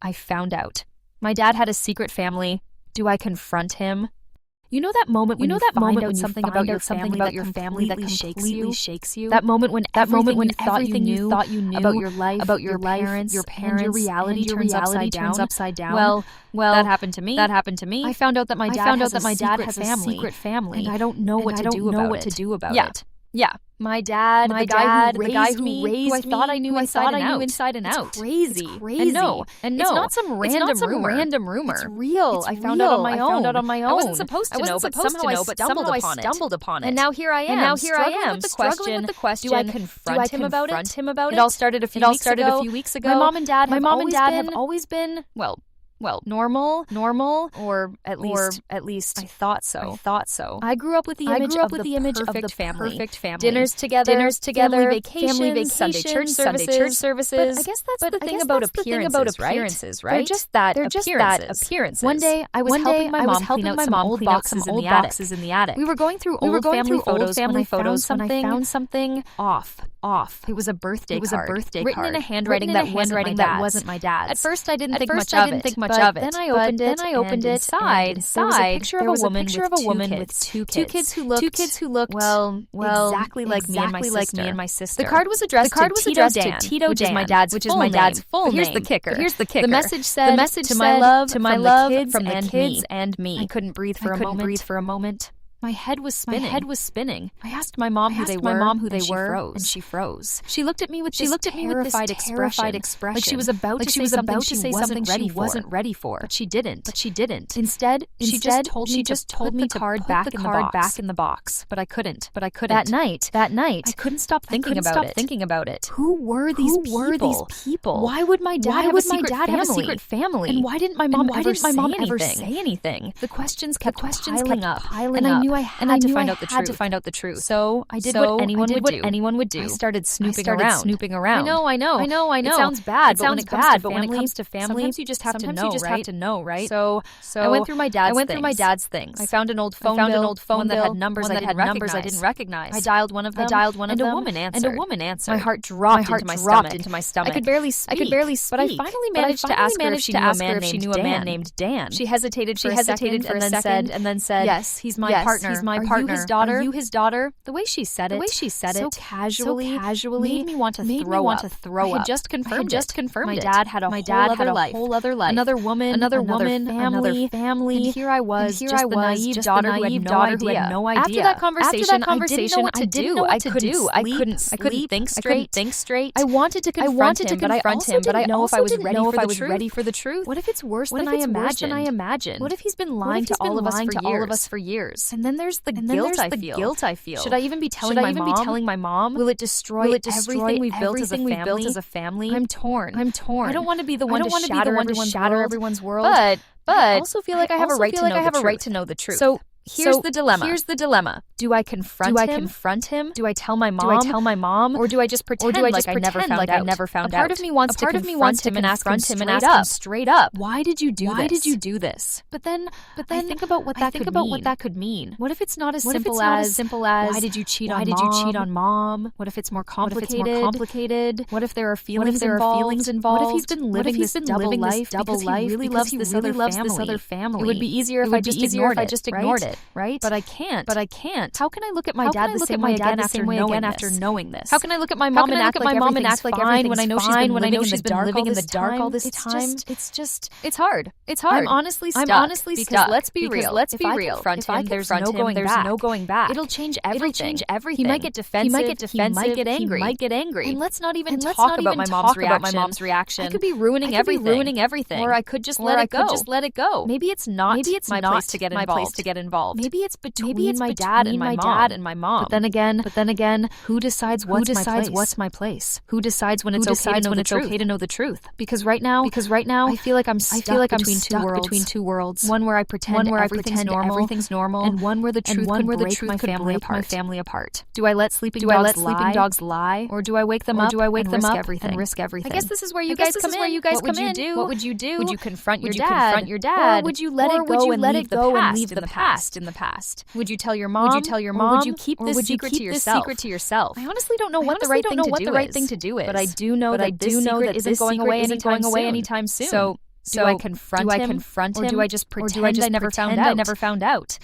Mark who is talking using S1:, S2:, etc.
S1: I found out. My dad had a secret family. Do I confront him? You know that moment when you find out something about your family that completely shakes you? That moment when everything you thought you knew about your life, your parents, and your reality turns upside down. Well, that happened to me. I found out that my dad has a secret family, and I don't know what to do about it. Yeah. My dad, the guy who raised me, who I thought I knew inside and out. It's crazy. And no, it's not some random rumor. It's real. I found out on my own. I wasn't supposed to know, but somehow I stumbled upon it. And now here I am, struggling with the question, do I confront him about it? It all started a few weeks ago. My mom and dad have always been, normal, or at least I thought so. I grew up with the image of the perfect family. Dinners together, family vacations, Sunday church services. But I guess that's the thing about appearances, right? They're just that appearances. One day I was helping my mom clean out some old boxes in the attic. We were going through old family photos when I found something off. It was a birthday card written in a handwriting that wasn't my dad's. At first I didn't think much of it. But then I opened it, and inside there was a picture of a woman with two kids who looked exactly like me and my sister. The card was addressed to Tito Dan, which is my dad's full name. Here's the kicker. The message said, to my love, from the kids and me. I couldn't breathe for a moment. My head was spinning. I asked my mom who they were, and she froze. She looked at me with this terrified expression, like she was about to say something she wasn't ready for. But she didn't. Instead, she just told me to put the card back in the box. But I couldn't. That night, I couldn't stop thinking about it. Who were these people? Why would my dad have a secret family? And why didn't my mom ever say anything? The questions kept piling up, and I knew I had to find out the truth. So I did what anyone would do. I started snooping around. I know. It sounds bad, but when it comes to family, sometimes you just have to know, right? So I went through my dad's things. I found an old phone bill, one that had numbers I didn't recognize. I dialed one of them, and a woman answered. My heart dropped into my stomach. I could barely speak, but I finally managed to ask her if she knew a man named Dan. She hesitated for a second, and then said, "Yes, he's my partner. Are you his daughter?" The way she said it, so casually, made me want to throw up. I had just confirmed it. My dad had a whole other life. Another woman, another family. And here I was, just the naive daughter who had no idea. After that conversation, I didn't know what to do. I couldn't think straight. I wanted to confront him, but I didn't know if I was ready for the truth. What if it's worse than I imagined? What if he's been lying to all of us for years? And then there's the guilt I feel. Should I even be telling my mom? Will it destroy everything we've built as a family? I'm torn. I don't want to be the one to shatter everyone's world. But I also feel like I have a right to know the truth. So here's the dilemma. Do I confront him? Do I tell my mom? Or do I just pretend like I never found out? A part of me wants to confront him and ask him straight up. Why did you do this? But then I think about what that could mean. What if it's not as simple as why did you cheat on mom? What if it's more complicated? What if there are feelings involved? What if he's been living this double life because he really loves this other family? It would be easier if I just ignored it. Right? But I can't. How can I look at my dad the same way again after knowing this? How can I look at my mom and act like everything's fine when I know she's been living in the dark all this time? It's hard. I'm honestly stuck. Because let's be real. If I confront him, there's no going back. It'll change everything. He might get defensive. He might get angry. And let's not even talk about my mom's reaction. I could be ruining everything. Or I could just let it go. Maybe it's not my place to get involved. Maybe it's between my dad and my mom. But then again, who decides what's my place? Who decides when it's okay to know the truth? Because right now, I feel like I'm stuck between two worlds. One where I pretend everything's normal, and one where the truth could break my family apart. Do I let sleeping dogs lie, or do I wake them up and risk everything? I guess this is where you guys come in. What would you do? Would you confront your dad? Or would you let it go and leave the past in the past? Would you tell your mom? Or would you keep this secret to yourself? I honestly don't know what the right thing to do is. But I do know that this isn't going away anytime soon. do I confront him? Or do I just pretend I never found out?